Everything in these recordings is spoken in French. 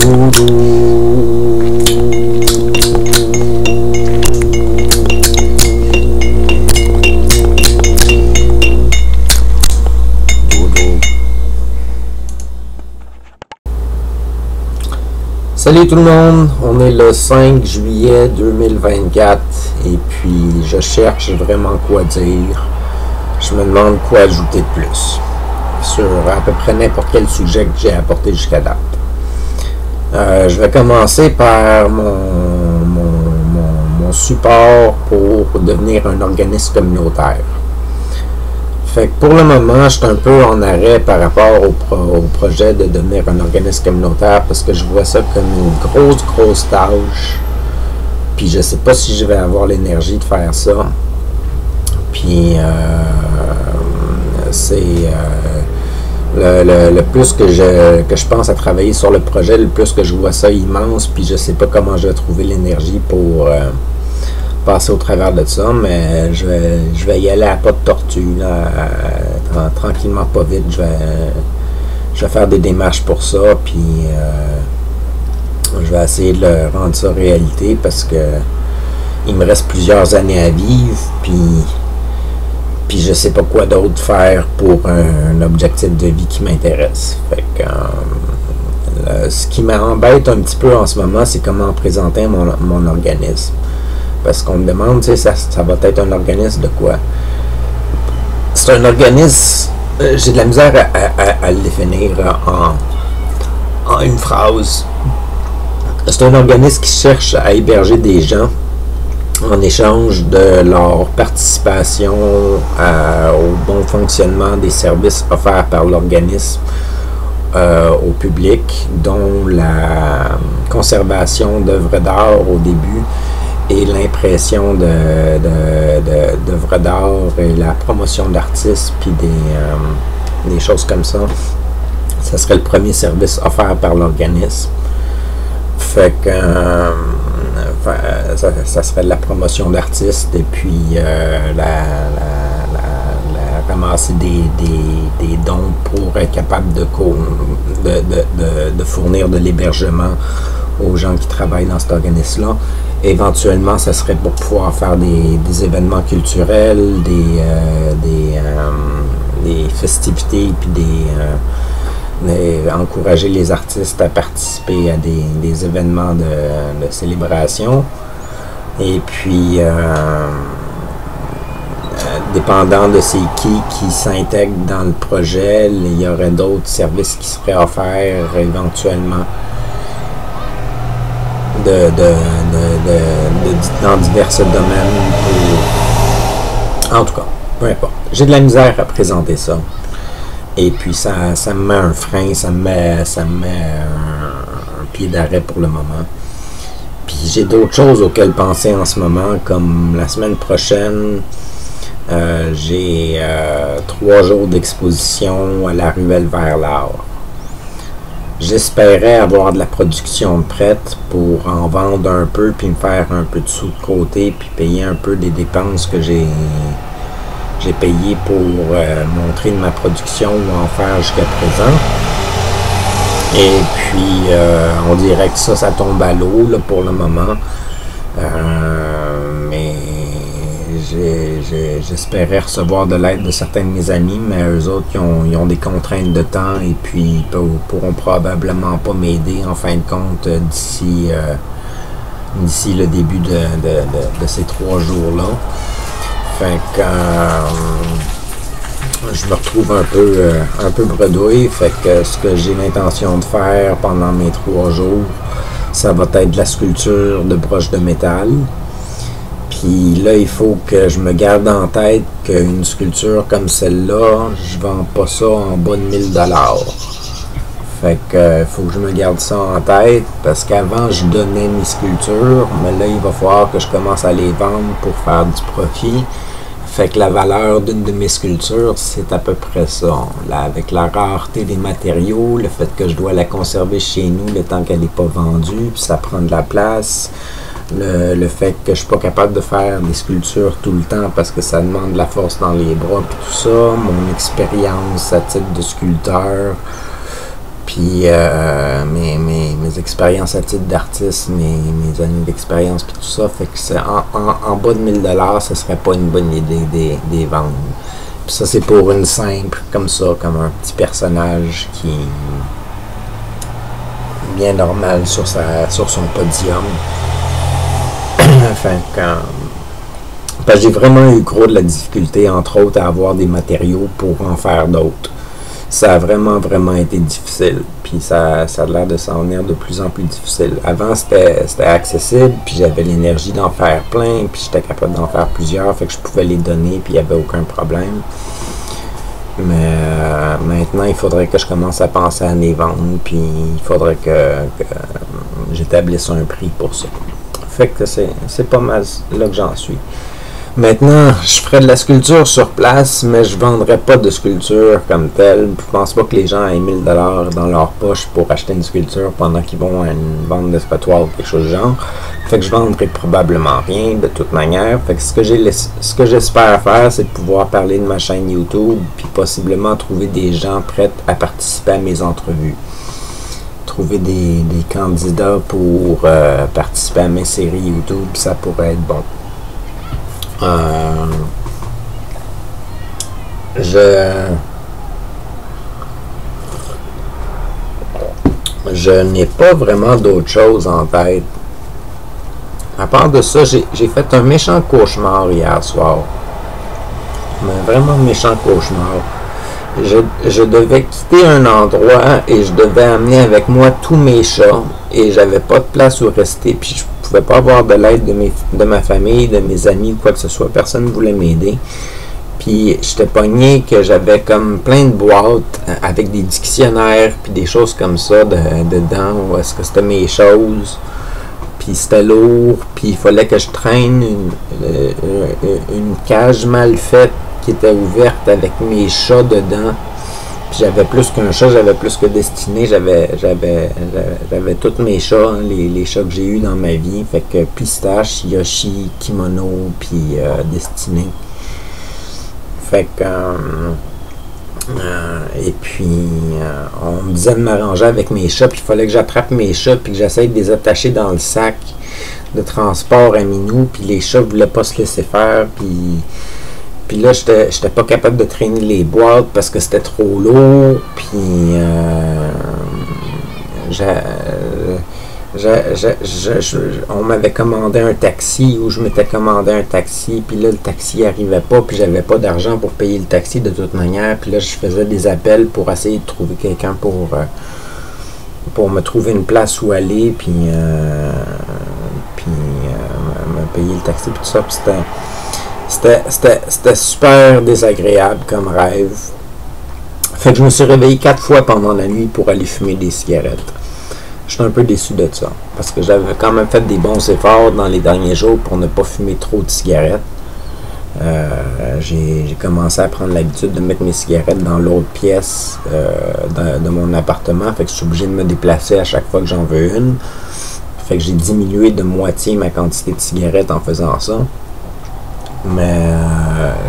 Salut tout le monde, on est le 5 juillet 2024 et puis je cherche vraiment quoi dire. Je me demande quoi ajouter de plus sur à peu près n'importe quel sujet que j'ai apporté jusqu'à date. Je vais commencer par mon support pour devenir un organisme communautaire. Fait que pour le moment, je suis un peu en arrêt par rapport au projet de devenir un organisme communautaire parce que je vois ça comme une grosse tâche. Puis je sais pas si je vais avoir l'énergie de faire ça. Puis c'est le plus que je pense à travailler sur le projet, le plus que je vois ça immense. Puis je sais pas comment je vais trouver l'énergie pour passer au travers de ça, mais je vais y aller à pas de tortue, là, tranquillement, pas vite. Je vais faire des démarches pour ça, puis je vais essayer de le rendre ça réalité parce que il me reste plusieurs années à vivre, puis je sais pas quoi d'autre faire pour un objectif de vie qui m'intéresse. Fait que ce qui m'embête un petit peu en ce moment, c'est comment présenter mon organisme. Parce qu'on me demande, tu sais, ça va être un organisme de quoi? C'est un organisme, j'ai de la misère à le définir en une phrase. C'est un organisme qui cherche à héberger des gens en échange de leur participation au bon fonctionnement des services offerts par l'organisme au public, dont la conservation d'œuvres d'art au début et l'impression d'œuvres d'art et la promotion d'artistes puis des choses comme ça. Ça serait le premier service offert par l'organisme. Fait que ça serait la promotion d'artistes et puis ramasser des dons pour être capable de fournir de l'hébergement aux gens qui travaillent dans cet organisme-là. Éventuellement, ça serait pour pouvoir faire des événements culturels, des festivités, puis encourager les artistes à participer à des événements de célébration. Et puis, dépendant de c'est qui s'intègre dans le projet, il y aurait d'autres services qui seraient offerts éventuellement dans divers domaines. En tout cas, peu importe. J'ai de la misère à présenter ça. Et puis ça me met un frein, ça me met un pied d'arrêt pour le moment. Puis j'ai d'autres choses auxquelles penser en ce moment, comme la semaine prochaine, j'ai 3 jours d'exposition à la Ruelle vers l'art. J'espérais avoir de la production prête pour en vendre un peu, puis me faire un peu de sous de côté, puis payer un peu des dépenses que j'ai payées pour montrer de ma production ou en faire jusqu'à présent. Et puis, on dirait que ça tombe à l'eau là, pour le moment. Mais j'espérais recevoir de l'aide de certains de mes amis, mais eux autres, ils ont des contraintes de temps et puis ils pourront probablement pas m'aider en fin de compte d'ici le début de ces 3 jours-là. Fait que je me retrouve un peu bredouille. Fait que ce que j'ai l'intention de faire pendant mes 3 jours, ça va être de la sculpture de broches de métal. Puis là, il faut que je me garde en tête qu'une sculpture comme celle-là, je vends pas ça en bas de 1000 $. Fait que faut que je me garde ça en tête parce qu'avant, je donnais mes sculptures, mais là, il va falloir que je commence à les vendre pour faire du profit. Fait que la valeur d'une de mes sculptures, c'est à peu près ça. Là, avec la rareté des matériaux, le fait que je dois la conserver chez nous le temps qu'elle n'est pas vendue, puis ça prend de la place. Le fait que je suis pas capable de faire des sculptures tout le temps parce que ça demande de la force dans les bras puis tout ça, mon expérience à titre de sculpteur, Puis mes expériences à titre d'artiste, mes années d'expérience, puis tout ça, fait que c'est en bas de 1000$, ce serait pas une bonne idée des vendre. Puis ça, c'est pour une simple, comme ça, comme un petit personnage qui est bien normal sur son podium. Enfin, parce que j'ai vraiment eu gros de la difficulté, entre autres, à avoir des matériaux pour en faire d'autres. Ça a vraiment été difficile. Puis ça a l'air de s'en venir de plus en plus difficile. Avant, c'était accessible, puis j'avais l'énergie d'en faire plein, puis j'étais capable d'en faire plusieurs, fait que je pouvais les donner, puis il n'y avait aucun problème. Mais maintenant, il faudrait que je commence à penser à les vendre, puis il faudrait que j'établisse un prix pour ça. Fait que c'est pas mal là que j'en suis. Maintenant, je ferais de la sculpture sur place, mais je ne vendrais pas de sculpture comme telle. Je pense pas que les gens aient 1000$ dans leur poche pour acheter une sculpture pendant qu'ils vont à une vente de squatoir ou quelque chose du genre. Fait que je vendrai probablement rien de toute manière. Fait que ce que j'espère faire, c'est de pouvoir parler de ma chaîne YouTube, puis possiblement trouver des gens prêts à participer à mes entrevues. Trouver des candidats pour participer à mes séries YouTube, ça pourrait être bon. Je n'ai pas vraiment d'autre chose en tête. À part de ça, j'ai fait un méchant cauchemar hier soir. Mais vraiment méchant cauchemar. Je devais quitter un endroit et je devais amener avec moi tous mes chats et j'avais pas de place où rester, puis je pouvais pas avoir de l'aide de ma famille, de mes amis ou quoi que ce soit, personne ne voulait m'aider. Puis j'étais pogné que j'avais comme plein de boîtes avec des dictionnaires puis des choses comme ça dedans, où est-ce que c'était mes choses, puis c'était lourd, puis il fallait que je traîne une cage mal faite qui était ouverte avec mes chats dedans. Puis j'avais plus qu'un chat, j'avais plus que Destiné, j'avais tous mes chats, hein, les chats que j'ai eu dans ma vie. Fait que Pistache, Yoshi, Kimono, puis Destiné. Fait que et puis on me disait de m'arranger avec mes chats, puis il fallait que j'attrape mes chats, puis que j'essaye de les attacher dans le sac de transport à Minou, puis les chats voulaient pas se laisser faire, puis là, j'étais pas capable de traîner les boîtes parce que c'était trop lourd. Puis on m'avait commandé un taxi, ou je m'étais commandé un taxi. Puis là, le taxi arrivait pas. Puis j'avais pas d'argent pour payer le taxi de toute manière. Puis là, je faisais des appels pour essayer de trouver quelqu'un pour me trouver une place où aller. Puis me payer le taxi. Puis tout ça. Puis c'était super désagréable comme rêve. Fait que je me suis réveillé 4 fois pendant la nuit pour aller fumer des cigarettes. Je suis un peu déçu de ça, parce que j'avais quand même fait des bons efforts dans les derniers jours pour ne pas fumer trop de cigarettes. J'ai commencé à prendre l'habitude de mettre mes cigarettes dans l'autre pièce de mon appartement. Fait que je suis obligé de me déplacer à chaque fois que j'en veux une. Fait que j'ai diminué de moitié ma quantité de cigarettes en faisant ça. Mais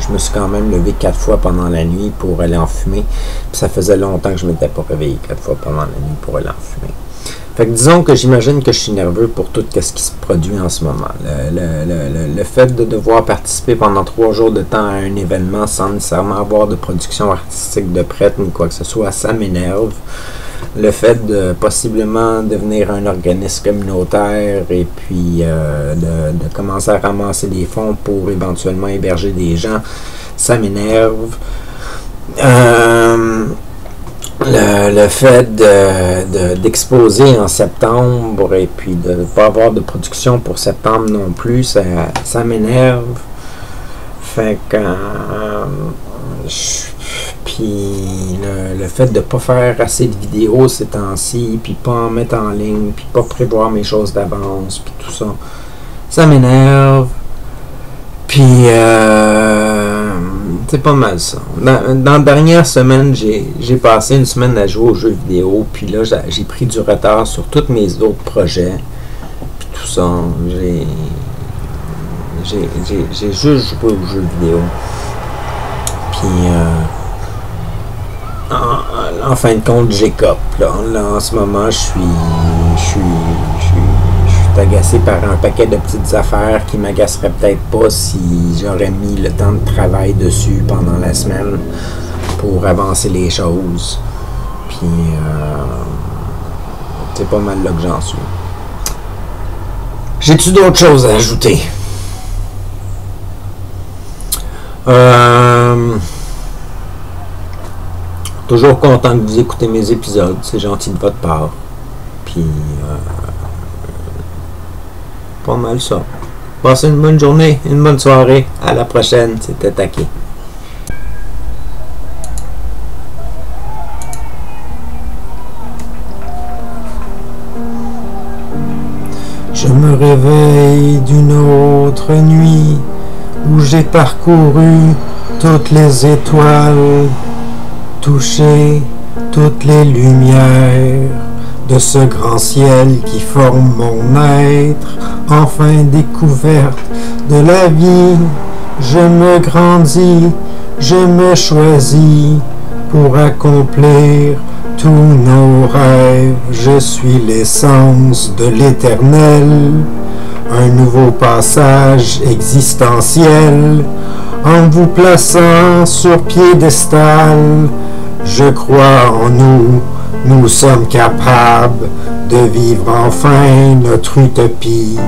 je me suis quand même levé 4 fois pendant la nuit pour aller en fumer. Puis ça faisait longtemps que je ne m'étais pas réveillé 4 fois pendant la nuit pour aller en fumer. Fait que disons que j'imagine que je suis nerveux pour tout ce qui se produit en ce moment. Le fait de devoir participer pendant 3 jours de temps à un événement sans nécessairement avoir de production artistique de prête ni quoi que ce soit, ça m'énerve. Le fait de possiblement devenir un organisme communautaire et puis de commencer à ramasser des fonds pour éventuellement héberger des gens, ça m'énerve. Le fait d'exposer en septembre et puis de ne pas avoir de production pour septembre non plus, ça m'énerve. Fait que puis le fait de ne pas faire assez de vidéos ces temps-ci, puis pas en mettre en ligne, puis pas prévoir mes choses d'avance, puis tout ça, ça m'énerve. Puis c'est pas mal ça. Dans la dernière semaine, j'ai passé une semaine à jouer aux jeux vidéo, puis là j'ai pris du retard sur tous mes autres projets, puis tout ça. J'ai juste joué aux jeux vidéo. Puis en fin de compte, j'écope. Là, en ce moment, je suis agacé par un paquet de petites affaires qui m'agaceraient peut-être pas si j'aurais mis le temps de travail dessus pendant la semaine pour avancer les choses. Puis, c'est pas mal là que j'en suis. J'ai-tu d'autres choses à ajouter? Toujours content que vous écoutez mes épisodes. C'est gentil de votre part. Puis, pas mal ça. Passez une bonne journée, une bonne soirée. À la prochaine. C'était Taki. Je me réveille d'une autre nuit où j'ai parcouru toutes les étoiles, touché toutes les lumières de ce grand ciel qui forme mon être. Enfin découverte de la vie, je me grandis, je me choisis pour accomplir tous nos rêves. Je suis l'essence de l'éternel, un nouveau passage existentiel. En vous plaçant sur piédestal, je crois en nous, nous sommes capables de vivre enfin notre utopie.